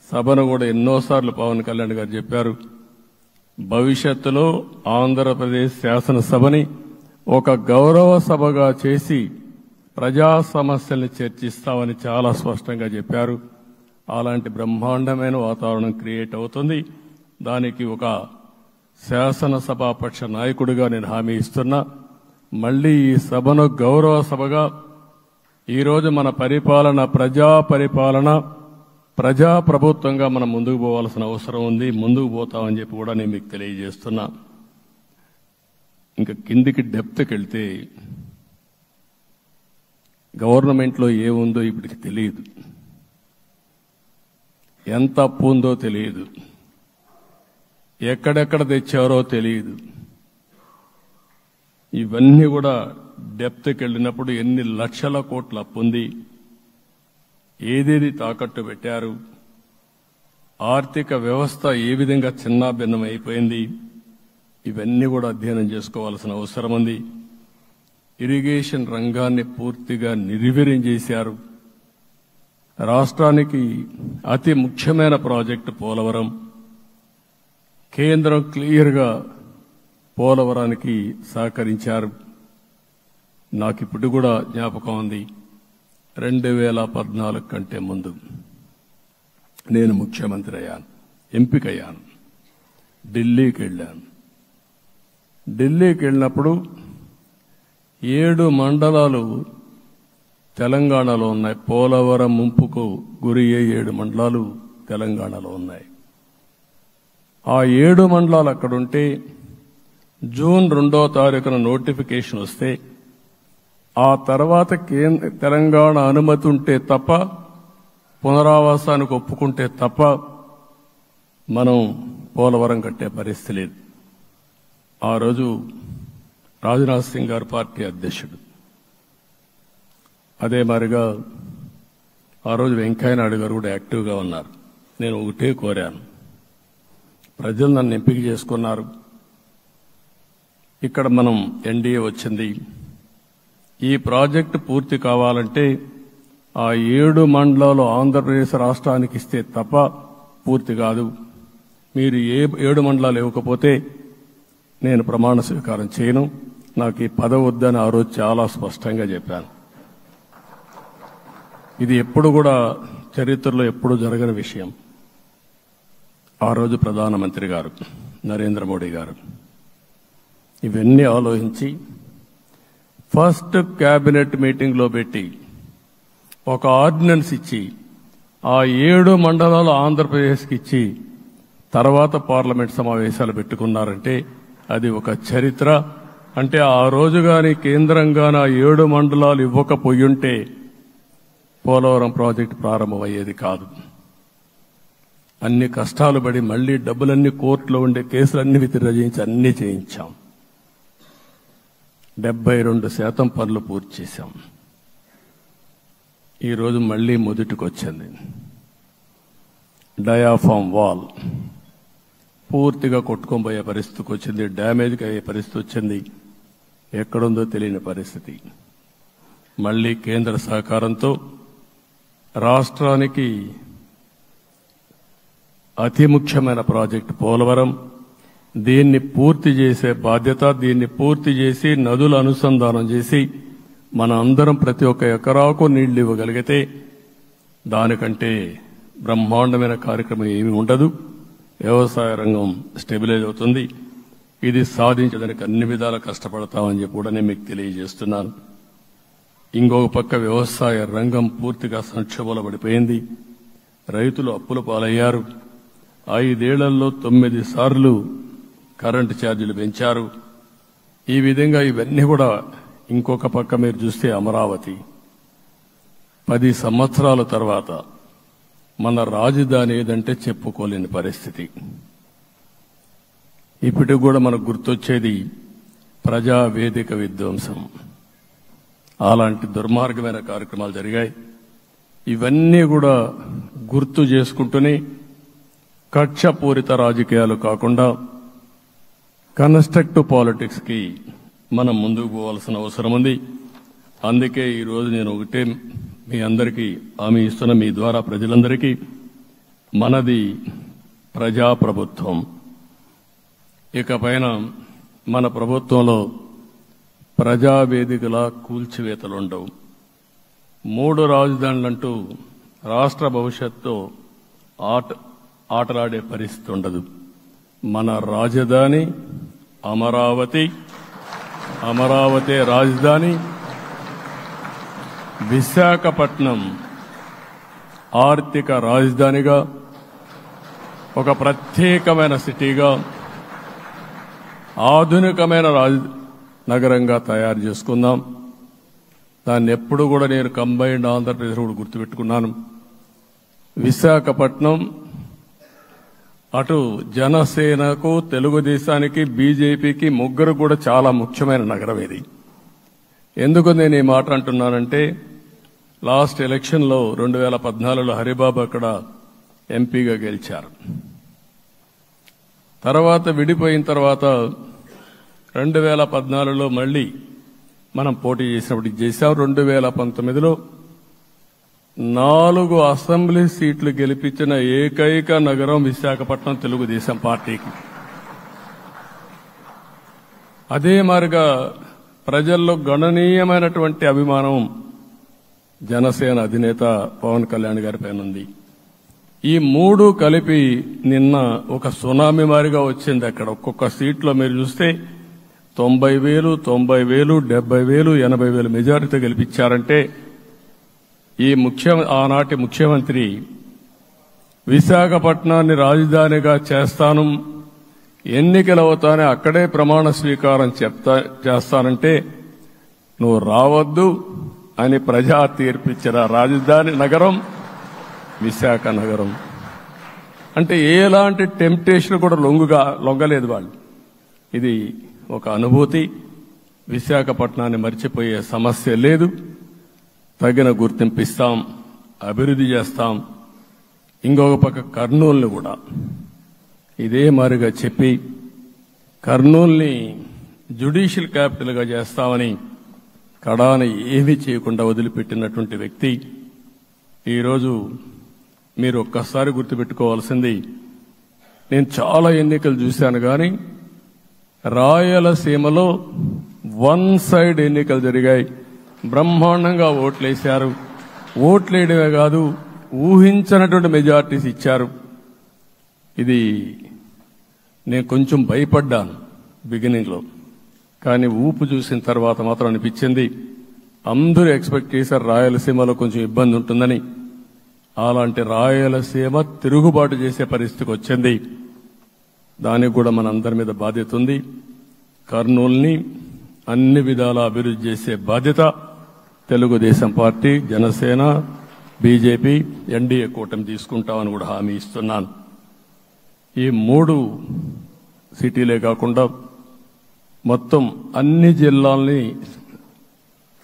సభను కూడా ఎన్నోసార్లు పవన్ కళ్యాణ్ గారు చెప్పారు, భవిష్యత్తులో ఆంధ్రప్రదేశ్ శాసనసభని ఒక గౌరవ సభగా చేసి ప్రజా సమస్యల్ని చర్చిస్తామని చాలా స్పష్టంగా చెప్పారు. అలాంటి బ్రహ్మాండమైన వాతావరణం క్రియేట్ అవుతుంది. దానికి ఒక శాసనసభాపక్ష నాయకుడిగా నేను హామీ ఇస్తున్నా. మళ్లీ ఈ సభను గౌరవ సభగా, ఈరోజు మన పరిపాలన ప్రజా పరిపాలన, ప్రజా ప్రభుత్వంగా మనం ముందుకు పోవాల్సిన అవసరం ఉంది. ముందుకు పోతామని చెప్పి కూడా నేను మీకు తెలియజేస్తున్నా. ఇంకా కిందికి డెప్త్కి వెళ్తే గవర్నమెంట్లో ఏముందో ఇప్పటికి తెలియదు, ఎంత అప్పు ఉందో తెలియదు, ఎక్కడెక్కడ తెచ్చారో తెలియదు. ఇవన్నీ కూడా డెప్త్కి వెళ్ళినప్పుడు ఎన్ని లక్షల కోట్ల అప్పు ఉంది, ఏదేది తాకట్టు పెట్టారు, ఆర్థిక వ్యవస్థ ఏ విధంగా చిన్నాభిన్నం అయిపోయింది, ఇవన్నీ కూడా అధ్యయనం చేసుకోవాల్సిన అవసరం ఉంది. ఇరిగేషన్ రంగాన్ని పూర్తిగా నిర్వీర్యం చేశారు. రాష్ట్రానికి అతి ముఖ్యమైన ప్రాజెక్టు పోలవరం. కేంద్రం క్లియర్గా పోలవరానికి సహకరించారు. నాకు ఇప్పుడు కూడా జ్ఞాపకం ఉంది, 2014 కంటే ముందు నేను ముఖ్యమంత్రి అయ్యాను, ఎంపికయ్యాను, ఢిల్లీకి వెళ్ళాను. ఢిల్లీకి వెళ్ళినప్పుడు 7 మండలాలు తెలంగాణలో ఉన్నాయి. పోలవరం ముంపుకు గురి అయ్యే 7 మండలాలు తెలంగాణలో ఉన్నాయి. ఆ 7 మండలాలు అక్కడుంటే జూన్ 2వ తారీఖున నోటిఫికేషన్ వస్తే ఆ తర్వాత తెలంగాణ అనుమతి ఉంటే తప్ప, పునరావాసానికి ఒప్పుకుంటే తప్ప మనం పోలవరం కట్టే పరిస్థితి లేదు. ఆ రోజు రాజ్నాథ్ సింగ్ గారు పార్టీ అధ్యక్షుడు. అదే మాదిరిగా ఆ రోజు వెంకయ్య నాయుడు గారు కూడా యాక్టివ్గా ఉన్నారు. నేను ఒకటే కోరాను, ప్రజలు నన్ను ఎంపిక చేసుకున్నారు, ఇక్కడ మనం ఎన్డీఏ వచ్చింది, ఈ ప్రాజెక్టు పూర్తి కావాలంటే ఆ 7 మండలాలు ఆంధ్రప్రదేశ్ రాష్ట్రానికి ఇస్తే తప్ప పూర్తి కాదు. మీరు 7 మండలాలు ఇవ్వకపోతే నేను ప్రమాణ స్వీకారం చేయను, నాకు ఈ పదవి వద్దని ఆ రోజు చాలా స్పష్టంగా చెప్పాను. ఇది ఎప్పుడు కూడా చరిత్రలో ఎప్పుడు జరగని విషయం. ఆ రోజు ప్రధానమంత్రి గారు నరేంద్ర మోడీ గారు ఇవన్నీ ఆలోచించి ఫస్ట్ కేబినెట్ మీటింగ్లో పెట్టి ఒక ఆర్డినెన్స్ ఇచ్చి ఆ 7 మండలాలు ఆంధ్రప్రదేశ్కి ఇచ్చి తర్వాత పార్లమెంట్ సమావేశాలు పెట్టుకున్నారంటే అది ఒక చరిత్ర. అంటే ఆ రోజు గాని కేంద్రంగాన 7 మండలాలు ఇవ్వకపోయుంటే పోలవరం ప్రాజెక్టు ప్రారంభమయ్యేది కాదు. అన్ని కష్టాలు పడి మళ్లీ డబ్బులన్నీ కోర్టులో ఉండే కేసులన్నీ విత్డ్రా చేయించి అన్నీ చేయించాం. 72% పనులు పూర్తి చేశాం. ఈరోజు మళ్లీ మొదటికొచ్చింది. డయాఫామ్ వాల్ పూర్తిగా కొట్టుకోబోయే పరిస్థితికి వచ్చింది, డ్యామేజ్కి అయ్యే పరిస్థితి వచ్చింది, ఎక్కడుందో తెలియని పరిస్థితి. మళ్లీ కేంద్ర సహకారంతో రాష్ట్రానికి అతి ముఖ్యమైన ప్రాజెక్టు పోలవరం, దీన్ని పూర్తి చేసే బాధ్యత, దీన్ని పూర్తి చేసి నదుల అనుసంధానం చేసి మన అందరం ప్రతి ఒక్క ఎకరాకు నీళ్లు ఇవ్వగలిగితే దానికంటే బ్రహ్మాండమైన కార్యక్రమం ఏమీ ఉండదు. వ్యవసాయ రంగం స్టెబిలైజ్ అవుతుంది. ఇది సాధించడానికి అన్ని విధాలా కష్టపడతామని చెప్పి కూడా నేను మీకు తెలియజేస్తున్నాను. ఇంకొక పక్క వ్యవసాయ రంగం పూర్తిగా సంక్షోభంలో పడిపోయింది. రైతులు అప్పుల పాలయ్యారు. 5 ఏళ్లలో 9 సార్లు కరెంటు ఛార్జీలు పెంచారు. ఈ విధంగా ఇవన్నీ కూడా ఇంకొక పక్క మీరు చూస్తే అమరావతి 10 సంవత్సరాల తర్వాత మన రాజధాని ఏదంటే చెప్పుకోలేని పరిస్థితి. ఇప్పటికి కూడా మనకు గుర్తొచ్చేది ప్రజావేదిక విధ్వంసం. అలాంటి దుర్మార్గమైన కార్యక్రమాలు జరిగాయి. ఇవన్నీ కూడా గుర్తు చేసుకుంటూనే కక్షపూరిత రాజకీయాలు కాకుండా కన్స్ట్రక్టివ్ పాలిటిక్స్ కి మనం ముందుకు పోవాల్సిన అవసరం ఉంది. అందుకే ఈరోజు నేను ఒకటే మీ అందరికీ హామీ ఇస్తున్న, మీ ద్వారా ప్రజలందరికీ, మనది ప్రజాప్రభుత్వం. ఇకపైన మన ప్రభుత్వంలో ప్రజావేదికల కూల్చివేతలుండవు. 3 రాజధానులంటూ రాష్ట్ర భవిష్యత్తు ఆటలాడే పరిస్థితి ఉండదు. మన రాజధాని అమరావతి, అమరావతి రాజధాని. విశాఖపట్నం ఆర్థిక రాజధానిగా, ఒక ప్రత్యేకమైన సిటీగా, ఆధునికమైన నగరంగా తయారు చేసుకుందాం. దాన్ని ఎప్పుడు కూడా నేను కంబైన్డ్ ఆంధ్రప్రదేశ్ కూడా గుర్తుపెట్టుకున్నాను. విశాఖపట్నం అటు జనసేనకు, తెలుగుదేశానికి, బీజేపీకి ముగ్గురు కూడా చాలా ముఖ్యమైన నగరం ఇది. ఎందుకు నేను ఈ మాట అంటున్నానంటే, లాస్ట్ ఎలక్షన్లో 2014లో హరిబాబు అక్కడ ఎంపీగా గెలిచారు. తర్వాత విడిపోయిన తర్వాత 2014లో మళ్లీ మనం పోటీ చేసినప్పుడు చేశాం. 2019లో 4 అసెంబ్లీ సీట్లు గెలిపించిన ఏకైక నగరం విశాఖపట్నం తెలుగుదేశం పార్టీకి. అదే మాదిరిగా ప్రజల్లో గణనీయమైనటువంటి అభిమానం జనసేన అధినేత పవన్ కళ్యాణ్ గారి పైన ఉంది. ఈ 3 కలిపి నిన్న ఒక సునామీ మారిగా వచ్చింది. అక్కడ ఒక్కొక్క సీట్లో మీరు చూస్తే 90,000, 90,000, 70,000, 80,000 మెజారిటీ గెలిపించారంటే ఆనాటి ముఖ్యమంత్రి విశాఖపట్నాన్ని రాజధానిగా చేస్తాను, ఎన్నికలు అవుతానే అక్కడే ప్రమాణ స్వీకారం చేస్తానంటే నువ్వు రావద్దు అని ప్రజా తీర్పిచ్చిన రాజధాని నగరం విశాఖ నగరం. అంటే ఎలాంటి టెంప్టేషన్ కూడా లొంగలేదు వాళ్ళు. ఇది ఒక అనుభూతి. విశాఖపట్నాన్ని మర్చిపోయే సమస్య లేదు. తగిన గుర్తింపు ఇస్తాం, అభివృద్ధి చేస్తాం. ఇంకొక పక్క కర్నూలుని కూడా ఇదే మారిగా చెప్పి కర్నూలుని జ్యుడిషియల్ క్యాపిటల్గా చేస్తామని కడాన ఏమీ చేయకుండా వదిలిపెట్టినటువంటి వ్యక్తి. ఈరోజు మీరు ఒక్కసారి గుర్తుపెట్టుకోవాల్సింది, నేను చాలా ఎన్నికలు చూశాను కానీ రాయలసీమలో వన్ సైడ్ ఎన్నికలు జరిగాయి. బ్రహ్మాండంగా ఓట్లేశారు. ఓట్లేయడమే కాదు, ఊహించనటువంటి మెజార్టీస్ ఇచ్చారు. ఇది నేను కొంచెం భయపడ్డాను బిగినింగ్లో, కానీ ఊపు చూసిన తర్వాత మాత్రం అనిపించింది అందరూ ఎక్స్పెక్ట్ చేశారు రాయలసీమలో కొంచెం ఇబ్బంది ఉంటుందని. అలాంటి రాయలసీమ తిరుగుబాటు చేసే పరిస్థితికి వచ్చింది. దానికి కూడా మనందరి మీద బాధ్యత ఉంది. కర్నూలుని అన్ని విధాలా అభివృద్ధి చేసే బాధ్యత Telugu Desam party, Janasena, BJP, NDA కూటమి తీసుకుంటామని కూడా హామీ ఇస్తున్నాను. ఈ 3 సిటీలే కాకుండా మొత్తం అన్ని జిల్లాల్ని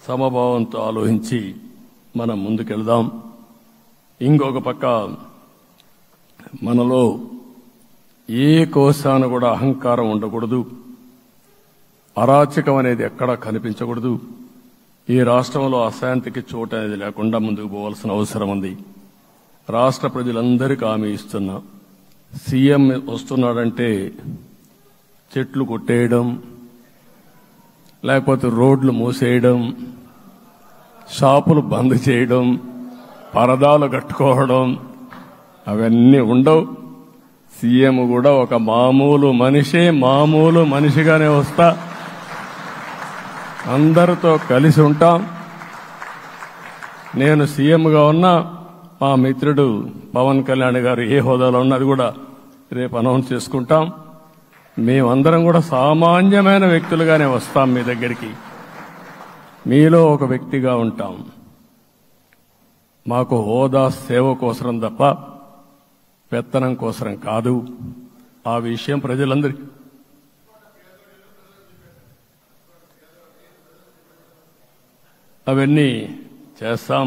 సమభావంతో ఆలోచించి మనం ముందుకెళ్దాం. ఇంకొక పక్క మనలో ఏ కోశాన కూడా అహంకారం ఉండకూడదు, అరాచకం అనేది ఎక్కడా కనిపించకూడదు. ఈ రాష్ట్రంలో అశాంతికి చోటు అనేది లేకుండా ముందుకు పోవాల్సిన అవసరం ఉంది. రాష్ట్ర ప్రజలందరికీ హామీ ఇస్తున్నా, సీఎం వస్తున్నాడంటే చెట్లు కొట్టేయడం, లేకపోతే రోడ్లు మూసేయడం, షాపులు బంద్ చేయడం, పరదాలు కట్టుకోవడం అవన్నీ ఉండవు. సీఎం కూడా ఒక మామూలు మనిషిగానే వస్తా, అందరితో కలిసి ఉంటాం. నేను సీఎంగా ఉన్నా మా మిత్రుడు పవన్ కళ్యాణ్ గారు ఏ హోదాలో ఉన్నది కూడా రేపు అనౌన్స్ చేసుకుంటాం. మేమందరం కూడా సామాన్యమైన వ్యక్తులుగానే వస్తాం మీ దగ్గరికి, మీలో ఒక వ్యక్తిగా ఉంటాం. మాకు హోదా సేవ కోసరం తప్ప పెత్తనం కోసరం కాదు. ఆ విషయం ప్రజలందరికీ అవన్నీ చేస్తాం.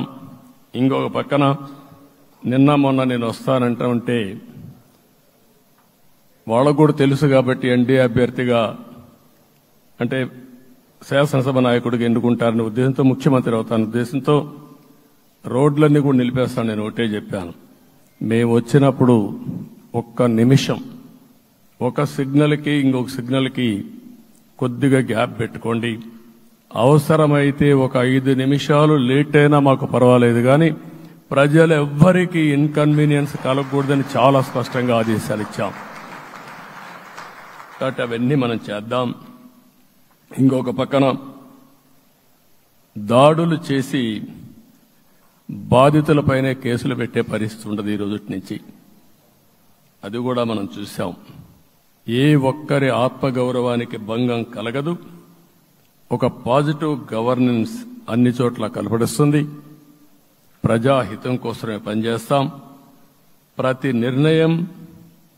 ఇంకొక పక్కన నిన్న మొన్న నేను వస్తానంటే వాళ్ళకు కూడా తెలుసు కాబట్టి ఎన్డీఏ అభ్యర్థిగా అంటే శాసనసభ నాయకుడిగా ఎన్నుకుంటారనే ఉద్దేశంతో, ముఖ్యమంత్రి అవుతాను ఉద్దేశంతో రోడ్లన్నీ కూడా నిలిపేస్తాను. నేను ఒకటే చెప్పాను, మేము వచ్చినప్పుడు ఒక్క నిమిషం ఒక సిగ్నల్కి ఇంకొక సిగ్నల్కి కొద్దిగా గ్యాప్ పెట్టుకోండి. అవసరమైతే ఒక 5 నిమిషాలు లేట్ అయినా మాకు పర్వాలేదు, కానీ ప్రజలు ఎవ్వరికీ ఇన్కన్వీనియన్స్ కలగకూడదని చాలా స్పష్టంగా ఆదేశాలు ఇచ్చాం. కాబట్టి అవన్నీ మనం చేద్దాం. ఇంకొక పక్కన దాడులు చేసి బాధితులపైనే కేసులు పెట్టే పరిస్థితి ఉండదు ఈ రోజు నుంచి. అది కూడా మనం చూశాం. ఏ ఒక్కరి ఆత్మగౌరవానికి భంగం కలగదు. ఒక పాజిటివ్ గవర్నెన్స్ అన్ని చోట్ల కనపడుస్తుంది. ప్రజాహితం కోసమే పనిచేస్తాం. ప్రతి నిర్ణయం,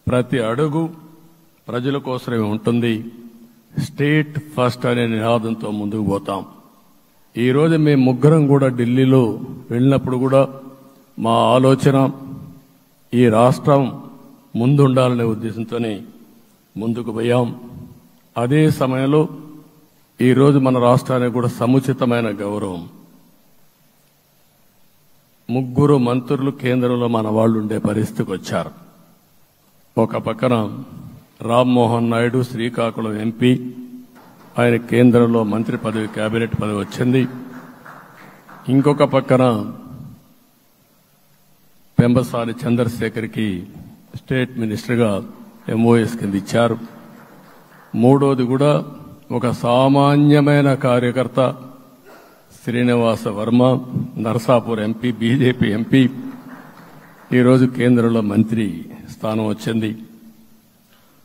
ప్రతి అడుగు ప్రజల కోసమే ఉంటుంది. స్టేట్ ఫస్ట్ అనే నినాదంతో ముందుకు పోతాం. ఈరోజు మేము ముగ్గురం కూడా ఢిల్లీలో వెళ్ళినప్పుడు కూడా మా ఆలోచన ఈ రాష్ట్రం ముందుండాలనే ఉద్దేశంతోనే ముందుకు పోయాం. అదే సమయంలో ఈరోజు మన రాష్ట్రానికి కూడా సముచితమైన గౌరవం. 3 మంత్రులు కేంద్రంలో మన వాళ్ళు ఉండే పరిస్థితికి వచ్చారు. ఒక పక్కన రామ్మోహన్ నాయుడు శ్రీకాకుళం ఎంపీ, ఆయన కేంద్రంలో మంత్రి పదవి, కేబినెట్ పదవి వచ్చింది. ఇంకొక పక్కన పెంబసాని చంద్రశేఖర్కి స్టేట్ మినిస్టర్గా ఎంఓఎస్ కింద ఇచ్చారు. మూడోది కూడా ఒక సామాన్యమైన కార్యకర్త Srinivasa Varma, Narasapur MP, BJP MP, ఈరోజు కేంద్రంలో మంత్రి స్థానం వచ్చింది.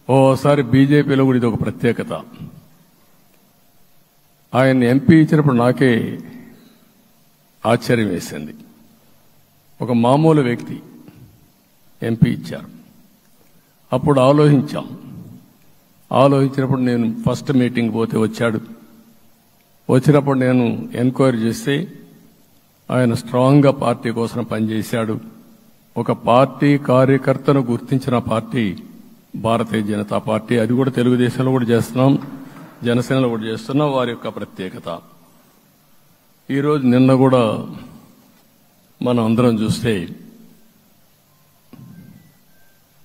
ఓసారి బీజేపీలో కూడా ఇది ఒక ప్రత్యేకత. ఆయన ఎంపీ ఇచ్చినప్పుడు నాకే ఆశ్చర్యం వేసింది. ఒక మామూలు వ్యక్తి ఎంపీ ఇచ్చారు. అప్పుడు ఆలోచించినప్పుడు నేను ఫస్ట్ మీటింగ్ పోతే వచ్చాడు. వచ్చినప్పుడు నేను ఎంక్వైరీ చేస్తే ఆయన స్ట్రాంగ్గా పార్టీ కోసం పనిచేశాడు. ఒక పార్టీ కార్యకర్తను గుర్తించిన పార్టీ భారతీయ జనతా పార్టీ. అది కూడా తెలుగుదేశంలో కూడా చేస్తున్నాం, జనసేనలో కూడా చేస్తున్నాం. వారి యొక్క ప్రత్యేకత. ఈరోజు నిన్న కూడా మనం అందరం చూస్తే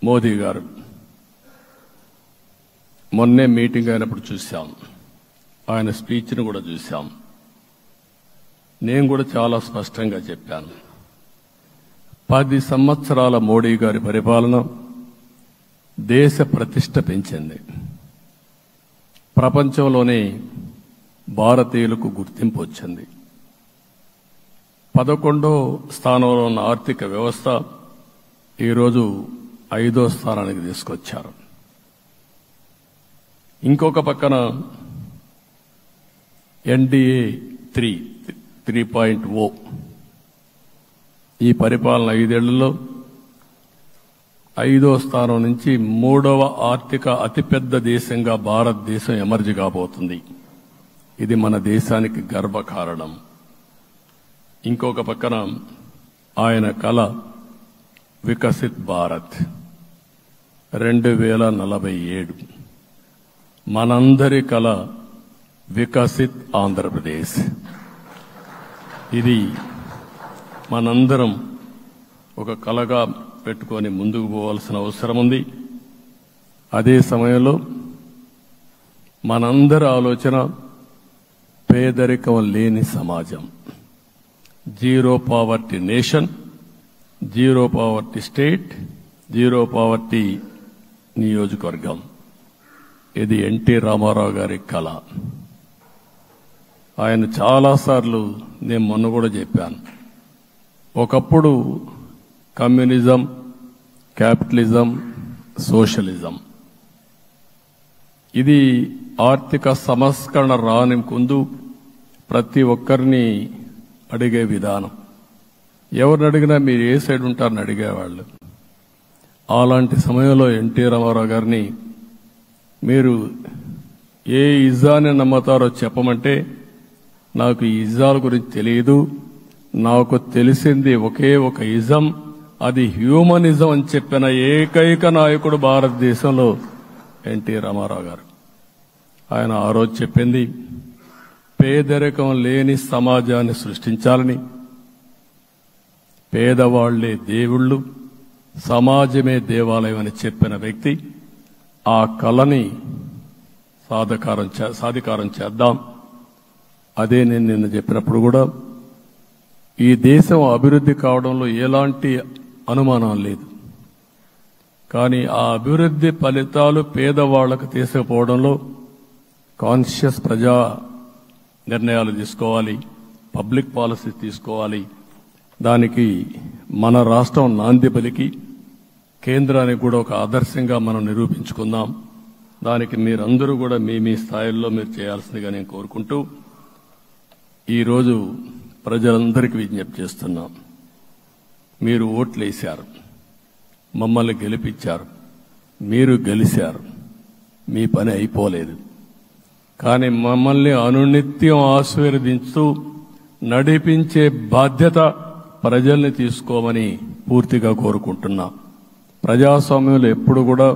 మోదీ గారు మొన్నే మీటింగ్ అయినప్పుడు చూశాం, ఆయన స్పీచ్ను కూడా చూశాం. నేను కూడా చాలా స్పష్టంగా చెప్పాను, 10 సంవత్సరాల మోడీ గారి పరిపాలన దేశ ప్రతిష్ట పెంచింది. ప్రపంచంలోనే భారతీయులకు గుర్తింపు వచ్చింది. 11వ స్థానంలో ఉన్న ఆర్థిక వ్యవస్థ ఈరోజు 5వ స్థానానికి తీసుకొచ్చారు. ఇంకొక పక్కన ఎన్డీఏ 3.0 ఈ పరిపాలన 5 ఏళ్లలో 5వ స్థానం నుంచి 3వ ఆర్థిక అతిపెద్ద దేశంగా భారతదేశం ఎమర్జ్ కాబోతుంది. ఇది మన దేశానికి గర్వకారణం. ఇంకొక పక్కన ఆయన కల వికసిత్ భారత్ 2047, మనందరి కల వికసిత్ ఆంధ్రప్రదేశ్. ఇది మనందరం ఒక కలగా పెట్టుకొని ముందుకు పోవాల్సిన అవసరం ఉంది. అదే సమయంలో మనందరి ఆలోచన పేదరికం లేని సమాజం, zero poverty nation, zero poverty state, zero poverty నియోజకవర్గం. ఇది ఎన్టీ రామారావు గారి కళ. ఆయన చాలాసార్లు నేను మొన్న కూడా చెప్పాను, ఒకప్పుడు కమ్యూనిజం, క్యాపిటలిజం, సోషలిజం ఇది ఆర్థిక సంస్కరణ రాని ముందు ప్రతి ఒక్కరిని అడిగే విధానం. ఎవరిని అడిగినా మీరు ఏ సైడ్ ఉంటారని అడిగేవాళ్ళు. అలాంటి సమయంలో ఎన్టీ రామారావు గారిని మీరు ఏ ఇజాన్ని నమ్ముతారో చెప్పమంటే నాకు ఈ ఇజాల గురించి తెలియదు, నాకు తెలిసింది ఒకే ఒక ఇజం, అది హ్యూమనిజం అని చెప్పిన ఏకైక నాయకుడు భారతదేశంలో ఎన్టీ రామారావు గారు. ఆయన ఆ రోజు చెప్పింది పేదరికం లేని సమాజాన్ని సృష్టించాలని, పేదవాళ్లే దేవుళ్ళు, సమాజమే దేవాలయం అని చెప్పిన వ్యక్తి. ఆ కళని సాధికారం చేద్దాం. అదే నేను నిన్న చెప్పినప్పుడు కూడా ఈ దేశం అభివృద్ధి కావడంలో ఎలాంటి అనుమానం లేదు. కానీ ఆ అభివృద్ధి ఫలితాలు పేదవాళ్లకు తీసుకుపోవడంలో కాన్షియస్ ప్రజా నిర్ణయాలు తీసుకోవాలి, పబ్లిక్ పాలసీ తీసుకోవాలి. దానికి మన రాష్ట్రం నాంది పలికి కేంద్రానికి కూడా ఒక ఆదర్శంగా మనం నిరూపించుకుందాం. దానికి మీరందరూ కూడా మీ స్థాయిల్లో మీరు చేయాల్సిందిగా నేను కోరుకుంటూ ఈరోజు ప్రజలందరికీ విజ్ఞప్తి చేస్తున్నాం. మీరు ఓట్లు వేశారు, మమ్మల్ని గెలిపించారు, మీరు గెలిచారు, మీ పని అయిపోలేదు. కానీ మమ్మల్ని అనునిత్యం ఆశీర్వదించుతూ నడిపించే బాధ్యత ప్రజల్ని తీసుకోమని పూర్తిగా కోరుకుంటున్నాం. ప్రజాస్వామ్యంలో ఎప్పుడు కూడా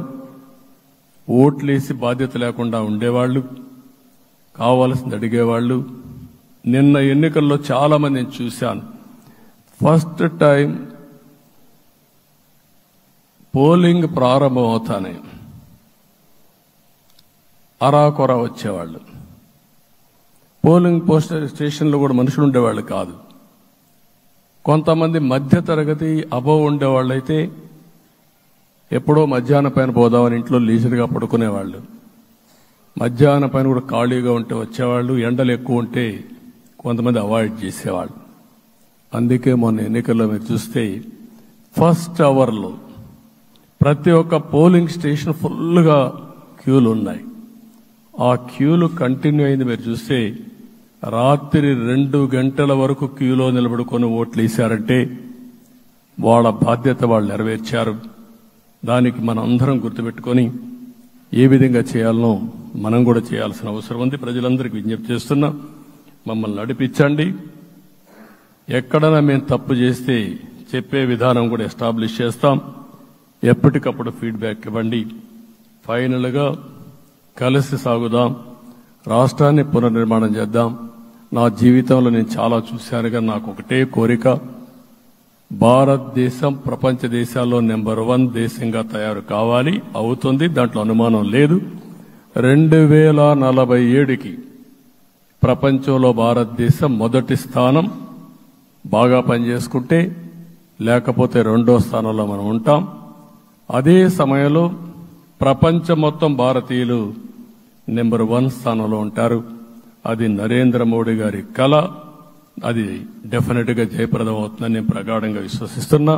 ఓట్లేసి బాధ్యత లేకుండా ఉండేవాళ్లు, కావాల్సింది అడిగేవాళ్లు. నిన్న ఎన్నికల్లో చాలా మందిని చూశాను. ఫస్ట్ టైం పోలింగ్ ప్రారంభం అవుతానే అరాకొర వచ్చేవాళ్లు. పోలింగ్ పోస్ట్ స్టేషన్లో కూడా మనుషులు ఉండేవాళ్లు కాదు. కొంతమంది మధ్య తరగతి అబోవ్ ఉండేవాళ్ళైతే ఎప్పుడో మధ్యాహ్నం పైన పోదామని ఇంట్లో లీజర్గా పడుకునేవాళ్లు. మధ్యాహ్నం పైన కూడా ఖాళీగా ఉంటే వచ్చేవాళ్ళు, ఎండలు ఎక్కువ ఉంటే కొంతమంది అవాయిడ్ చేసేవాళ్ళు. అందుకే మొన్న ఎన్నికల్లో మీరు చూస్తే ఫస్ట్ అవర్లో ప్రతి ఒక్క పోలింగ్ స్టేషన్ ఫుల్గా క్యూలు ఉన్నాయి. ఆ క్యూలు కంటిన్యూ అయింది. మీరు చూస్తే రాత్రి 2 గంటల వరకు క్యూలో నిలబడుకొని ఓట్లు వేశారంటే వాళ్ళ బాధ్యత వాళ్ళు నెరవేర్చారు. దానికి మనం అందరం గుర్తుపెట్టుకొని ఏ విధంగా చేయాలనో మనం కూడా చేయాల్సిన అవసరం ఉంది. ప్రజలందరికీ విజ్ఞప్తి చేస్తున్నా, మమ్మల్ని నడిపించండి. ఎక్కడైనా మేము తప్పు చేస్తే చెప్పే విధానం కూడా ఎస్టాబ్లిష్ చేస్తాం. ఎప్పటికప్పుడు ఫీడ్బ్యాక్ ఇవ్వండి. ఫైనల్గా కలిసి సాగుదాం, రాష్ట్రాన్ని పునర్నిర్మాణం చేద్దాం. నా జీవితంలో నేను చాలా చూశానుగా, నాకు ఒకటే కోరిక, భారతదేశం ప్రపంచ దేశాల్లో నెంబర్ 1 దేశంగా తయారు కావాలి. అవుతుంది, దాంట్లో అనుమానం లేదు. 2047కి ప్రపంచంలో భారతదేశం మొదటి స్థానం. బాగా పనిచేసుకుంటే, లేకపోతే 2వ స్థానంలో మనం ఉంటాం. అదే సమయంలో ప్రపంచం మొత్తం భారతీయులు నెంబర్ 1 స్థానంలో ఉంటారు. అది నరేంద్ర మోడీ గారి కల. అది డెఫినెట్ గా జయప్రదం అవుతుందని నేను ప్రగాఢంగా విశ్వసిస్తున్నా.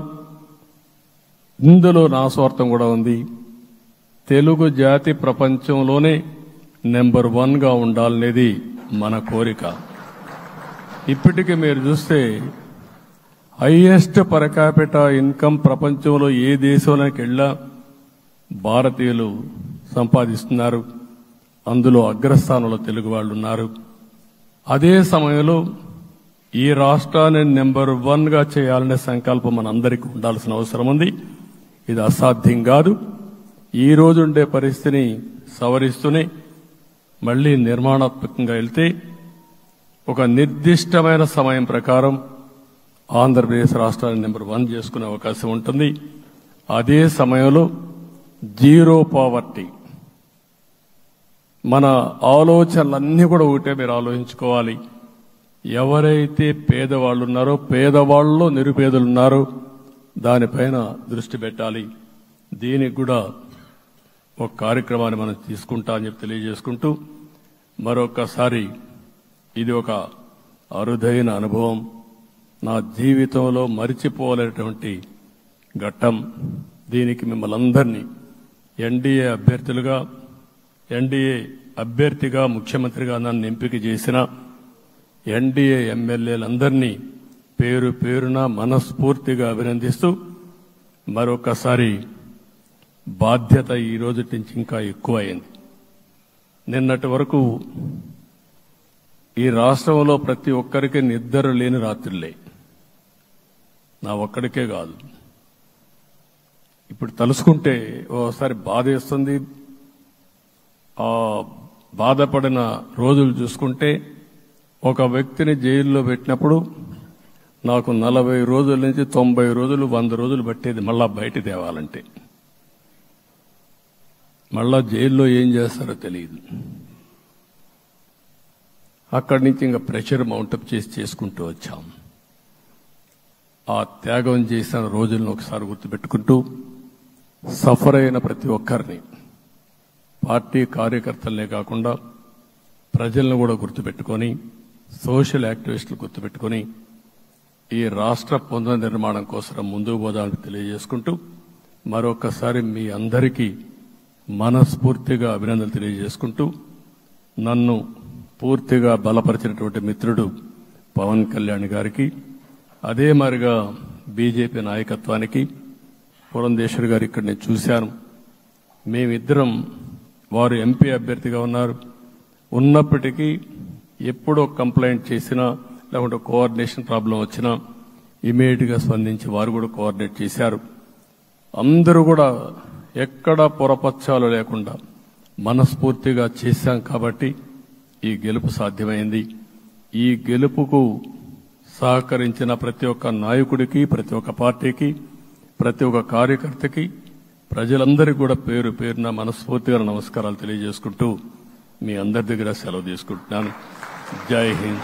ఇందులో నా స్వార్థం కూడా ఉంది. తెలుగు జాతి ప్రపంచంలోనే నెంబర్ 1గా ఉండాలనేది మన కోరిక. ఇప్పటికీ మీరు చూస్తే హైయెస్ట్ పర్ క్యాపిటా ఇన్కమ్ ప్రపంచంలో ఏ దేశంలోకి వెళ్ళా భారతీయులు సంపాదిస్తున్నారు. అందులో అగ్రస్థానంలో తెలుగు వాళ్ళు ఉన్నారు. అదే సమయంలో ఈ రాష్ట్రాన్ని నెంబర్ 1గా చేయాలనే సంకల్పం మనందరికీ ఉండాల్సిన అవసరం ఉంది. ఇది అసాధ్యం కాదు. ఈ రోజు ఉండే పరిస్థితిని సవరిస్తూనే మళ్లీ నిర్మాణాత్మకంగా వెళ్తే ఒక నిర్దిష్టమైన సమయం ప్రకారం ఆంధ్రప్రదేశ్ రాష్ట్రాన్ని నెంబర్ 1 చేసుకునే అవకాశం ఉంటుంది. అదే సమయంలో జీరో పావర్టీ. మన ఆలోచనలన్నీ కూడా ఒకటే మీరు ఆలోచించుకోవాలి. ఎవరైతే పేదవాళ్ళు ఉన్నారో, పేదవాళ్ళలో నిరుపేదలు ఉన్నారో దానిపైన దృష్టి పెట్టాలి. దీనికి కూడా ఒక కార్యక్రమాన్ని మనం తీసుకుంటా అని చెప్పి తెలియజేసుకుంటూ, మరొకసారి ఇది ఒక అరుదైన అనుభవం. నా జీవితంలో మరిచిపోలేనటువంటి ఘట్టం. దీనికి మిమ్మల్ని అందరినీ ఎన్డీఏ అభ్యర్థిగా ముఖ్యమంత్రిగా నన్ను ఎంపిక చేసిన ఎన్డీఏ ఎమ్మెల్యేలందరినీ పేరు పేరున మనస్ఫూర్తిగా అభినందిస్తూ, మరొకసారి బాధ్యత ఈ రోజు నుంచి ఇంకా ఎక్కువైంది. నిన్నటి వరకు ఈ రాష్ట్రంలో ప్రతి ఒక్కరికి నిద్ర లేని రాత్రులే. నా ఒక్కడికే కాదు. ఇప్పుడు తలుసుకుంటే ఓసారి బాధేస్తుంది. ఆ బాధపడిన రోజులు చూసుకుంటే, ఒక వ్యక్తిని జైల్లో పెట్టినప్పుడు నాకు 40 రోజుల నుంచి 90 రోజులు 100 రోజులు పట్టేది మళ్ళా బయట తేవాలంటే. మళ్ళా జైల్లో ఏం చేస్తారో తెలియదు. అక్కడి నుంచి ఇంకా ప్రెషర్ మౌంటప్ చేసుకుంటూ వచ్చాం. ఆ త్యాగం చేసిన రోజులను ఒకసారి గుర్తుపెట్టుకుంటూ, సఫర్ అయిన ప్రతి ఒక్కరిని, పార్టీ కార్యకర్తలనే కాకుండా ప్రజలను కూడా గుర్తుపెట్టుకొని, సోషల్ యాక్టివిస్టులు గుర్తుపెట్టుకొని ఈ రాష్ట్ర పునర్నిర్మాణం కోసం ముందుకు పోదామని తెలియజేసుకుంటూ, మరొకసారి మీ అందరికీ మనస్ఫూర్తిగా అభినందనలు తెలియజేసుకుంటూ, నన్ను పూర్తిగా బలపరిచినటువంటి మిత్రుడు పవన్ కళ్యాణ్ గారికి, అదే మాదిరిగా బీజేపీ నాయకత్వానికి, పురంధేశ్వర్ గారు ఇక్కడ నేను చూశాను. మేమిద్దరం, వారు ఎంపీ అభ్యర్థిగా ఉన్నప్పటికీ ఎప్పుడో కంప్లైంట్ చేసినా లేకుంటే కోఆర్డినేషన్ ప్రాబ్లం వచ్చినా ఇమీడియట్ గా స్పందించి వారు కూడా కోఆర్డినేట్ చేశారు. అందరూ కూడా ఎక్కడ పొరపచ్చాలు లేకుండా మనస్ఫూర్తిగా చేశాం కాబట్టి ఈ గెలుపు సాధ్యమైంది. ఈ గెలుపుకు సహకరించిన ప్రతి ఒక్క నాయకుడికి, ప్రతి ఒక్క పార్టీకి, ప్రతి ఒక్క కార్యకర్తకి, ప్రజలందరికీ కూడా పేరు పేరున మనస్ఫూర్తిగా నమస్కారాలు తెలియజేసుకుంటూ మీ అందరి దగ్గర సెలవు తీసుకుంటున్నాను. జై హింద్.